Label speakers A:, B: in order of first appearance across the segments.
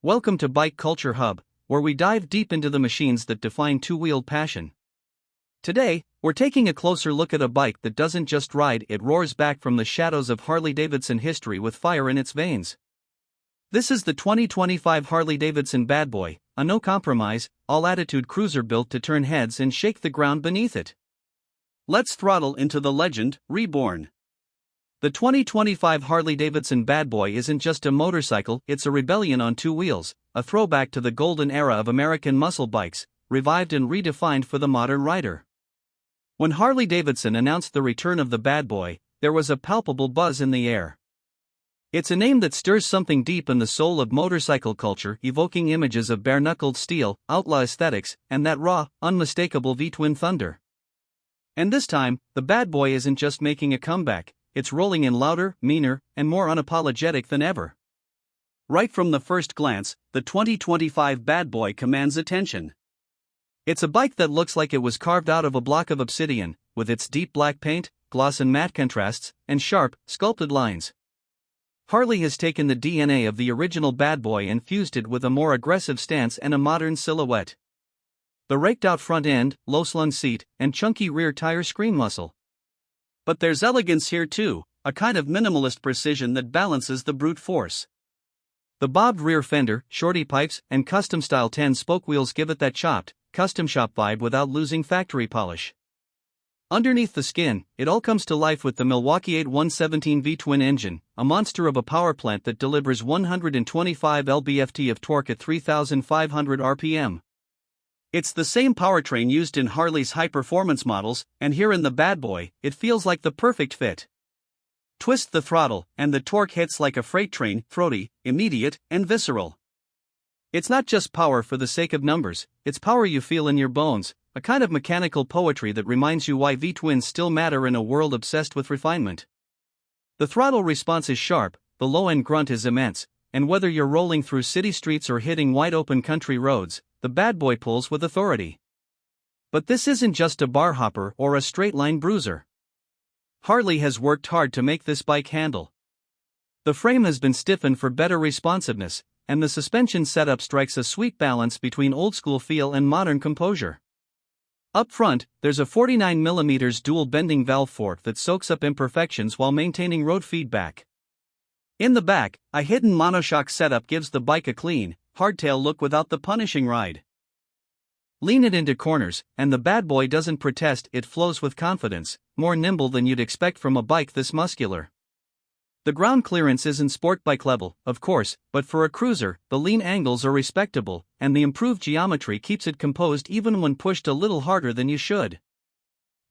A: Welcome to Bike Culture Hub, where we dive deep into the machines that define two-wheeled passion. Today, we're taking a closer look at a bike that doesn't just ride, it roars back from the shadows of Harley-Davidson history with fire in its veins. This is the 2025 Harley-Davidson Badboy, a no-compromise, all-attitude cruiser built to turn heads and shake the ground beneath it. Let's throttle into the legend, reborn. The 2025 Harley-Davidson Badboy isn't just a motorcycle, it's a rebellion on two wheels, a throwback to the golden era of American muscle bikes, revived and redefined for the modern rider. When Harley-Davidson announced the return of the Badboy, there was a palpable buzz in the air. It's a name that stirs something deep in the soul of motorcycle culture, evoking images of bare-knuckled steel, outlaw aesthetics, and that raw, unmistakable V-twin thunder. And this time, the Badboy isn't just making a comeback, it's rolling in louder, meaner, and more unapologetic than ever. Right from the first glance, the 2025 Badboy commands attention. It's a bike that looks like it was carved out of a block of obsidian, with its deep black paint, gloss and matte contrasts, and sharp, sculpted lines. Harley has taken the DNA of the original Badboy and fused it with a more aggressive stance and a modern silhouette. The raked-out front end, low-slung seat, and chunky rear tire scream muscle. But there's elegance here too, a kind of minimalist precision that balances the brute force. The bobbed rear fender, shorty pipes, and custom-style 10-spoke wheels give it that chopped, custom shop vibe without losing factory polish. Underneath the skin, it all comes to life with the Milwaukee-Eight 117 V-twin engine, a monster of a power plant that delivers 125 lb-ft of torque at 3,500 rpm. It's the same powertrain used in Harley's high-performance models, and here in the Badboy, it feels like the perfect fit. Twist the throttle, and the torque hits like a freight train, throaty, immediate, and visceral. It's not just power for the sake of numbers, it's power you feel in your bones, a kind of mechanical poetry that reminds you why V-twins still matter in a world obsessed with refinement. The throttle response is sharp, the low-end grunt is immense, and whether you're rolling through city streets or hitting wide-open country roads, the Badboy pulls with authority. But this isn't just a bar hopper or a straight-line bruiser. Harley has worked hard to make this bike handle. The frame has been stiffened for better responsiveness, and the suspension setup strikes a sweet balance between old-school feel and modern composure. Up front, there's a 49mm dual bending valve fork that soaks up imperfections while maintaining road feedback. In the back, a hidden monoshock setup gives the bike a clean, hardtail look without the punishing ride. Lean it into corners, and the Badboy doesn't protest, it flows with confidence, more nimble than you'd expect from a bike this muscular. The ground clearance isn't sport bike level, of course, but for a cruiser, the lean angles are respectable, and the improved geometry keeps it composed even when pushed a little harder than you should.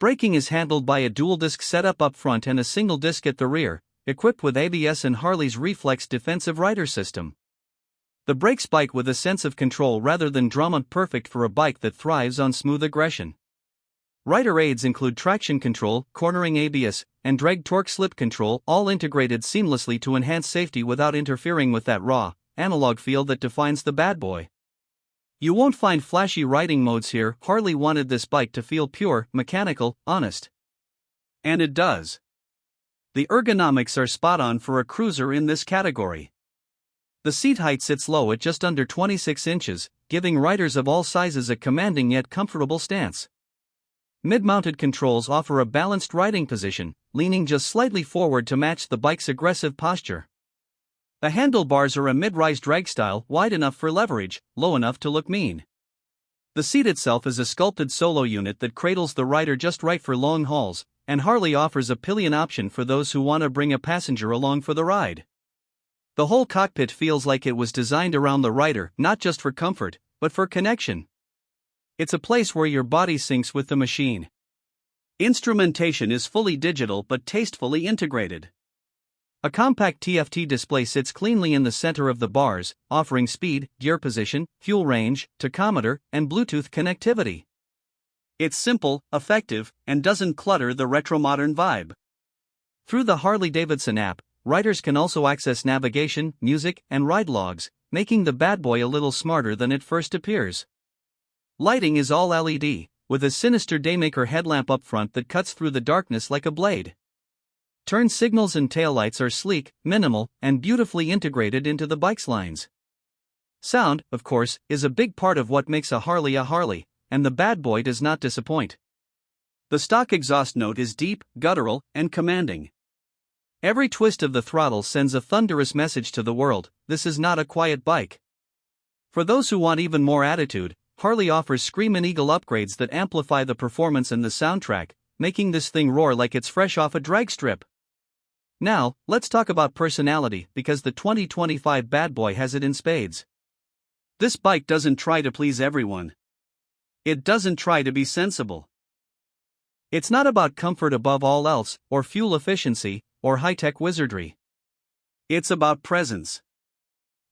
A: Braking is handled by a dual-disc setup up front and a single disc at the rear, equipped with ABS and Harley's Reflex defensive rider system. The brake spike with a sense of control rather than drama, perfect for a bike that thrives on smooth aggression. Rider aids include traction control, cornering ABS, and drag torque slip control, all integrated seamlessly to enhance safety without interfering with that raw, analog feel that defines the Badboy. You won't find flashy riding modes here. Harley wanted this bike to feel pure, mechanical, honest. And it does. The ergonomics are spot on for a cruiser in this category. The seat height sits low at just under 26 inches, giving riders of all sizes a commanding yet comfortable stance. Mid-mounted controls offer a balanced riding position, leaning just slightly forward to match the bike's aggressive posture. The handlebars are a mid-rise drag style, wide enough for leverage, low enough to look mean. The seat itself is a sculpted solo unit that cradles the rider just right for long hauls, and Harley offers a pillion option for those who want to bring a passenger along for the ride. The whole cockpit feels like it was designed around the rider, not just for comfort, but for connection. It's a place where your body syncs with the machine. Instrumentation is fully digital but tastefully integrated. A compact TFT display sits cleanly in the center of the bars, offering speed, gear position, fuel range, tachometer, and Bluetooth connectivity. It's simple, effective, and doesn't clutter the retro-modern vibe. Through the Harley-Davidson app, riders can also access navigation, music, and ride logs, making the Badboy a little smarter than it first appears. Lighting is all LED, with a sinister daymaker headlamp up front that cuts through the darkness like a blade. Turn signals and taillights are sleek, minimal, and beautifully integrated into the bike's lines. Sound, of course, is a big part of what makes a Harley, and the Badboy does not disappoint. The stock exhaust note is deep, guttural, and commanding. Every twist of the throttle sends a thunderous message to the world: this is not a quiet bike. For those who want even more attitude, Harley offers Screamin' Eagle upgrades that amplify the performance and the soundtrack, making this thing roar like it's fresh off a drag strip. Now, let's talk about personality, because the 2025 Badboy has it in spades. This bike doesn't try to please everyone. It doesn't try to be sensible. It's not about comfort above all else, or fuel efficiency, or high-tech wizardry. It's about presence.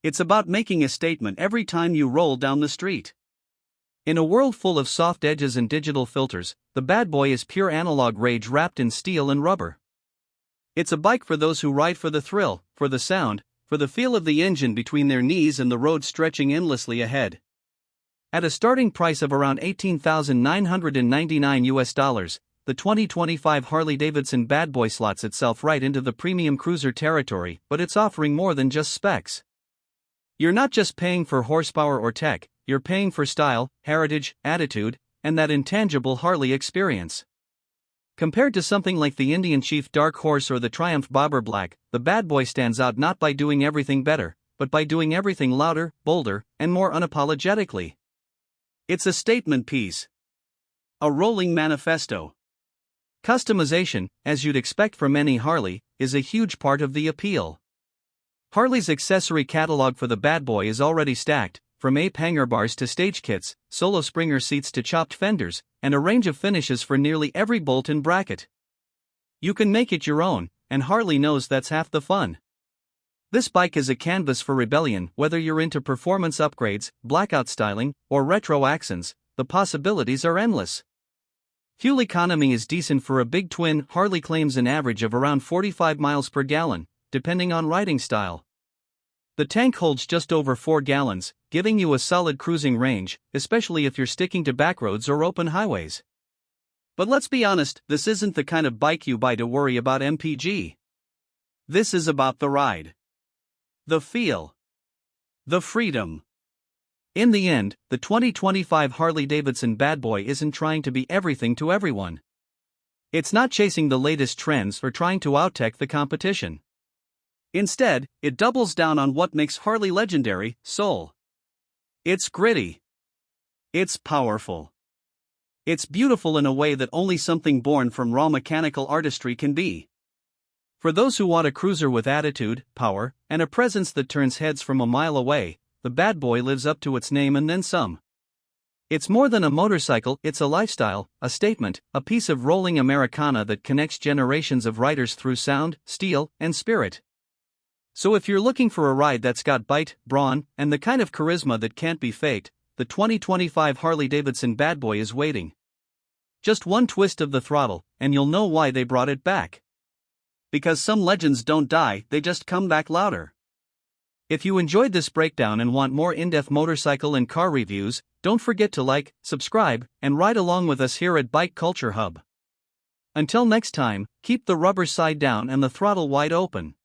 A: It's about making a statement every time you roll down the street. In a world full of soft edges and digital filters, the Badboy is pure analog rage wrapped in steel and rubber. It's a bike for those who ride for the thrill, for the sound, for the feel of the engine between their knees and the road stretching endlessly ahead. At a starting price of around $18,999, the 2025 Harley-Davidson Badboy slots itself right into the premium cruiser territory, but it's offering more than just specs. You're not just paying for horsepower or tech, you're paying for style, heritage, attitude, and that intangible Harley experience. Compared to something like the Indian Chief Dark Horse or the Triumph Bobber Black, the Badboy stands out not by doing everything better, but by doing everything louder, bolder, and more unapologetically. It's a statement piece. A rolling manifesto. Customization, as you'd expect from any Harley, is a huge part of the appeal. Harley's accessory catalog for the Badboy is already stacked, from ape hanger bars to stage kits, solo springer seats to chopped fenders, and a range of finishes for nearly every bolt and bracket. You can make it your own, and Harley knows that's half the fun. This bike is a canvas for rebellion. Whether you're into performance upgrades, blackout styling, or retro accents, the possibilities are endless. Fuel economy is decent for a big twin. Harley claims an average of around 45 miles per gallon, depending on riding style. The tank holds just over 4 gallons, giving you a solid cruising range, especially if you're sticking to backroads or open highways. But let's be honest, this isn't the kind of bike you buy to worry about MPG. This is about the ride. The feel. The freedom. In the end, the 2025 Harley-Davidson Badboy isn't trying to be everything to everyone. It's not chasing the latest trends or trying to out-tech the competition. Instead, it doubles down on what makes Harley legendary: soul. It's gritty. It's powerful. It's beautiful in a way that only something born from raw mechanical artistry can be. For those who want a cruiser with attitude, power, and a presence that turns heads from a mile away, the Badboy lives up to its name and then some. It's more than a motorcycle, it's a lifestyle, a statement, a piece of rolling Americana that connects generations of riders through sound, steel, and spirit. So if you're looking for a ride that's got bite, brawn, and the kind of charisma that can't be faked, the 2025 Harley-Davidson Badboy is waiting. Just one twist of the throttle, and you'll know why they brought it back. Because some legends don't die, they just come back louder. If you enjoyed this breakdown and want more in-depth motorcycle and car reviews, don't forget to like, subscribe, and ride along with us here at Bike Culture Hub. Until next time, keep the rubber side down and the throttle wide open.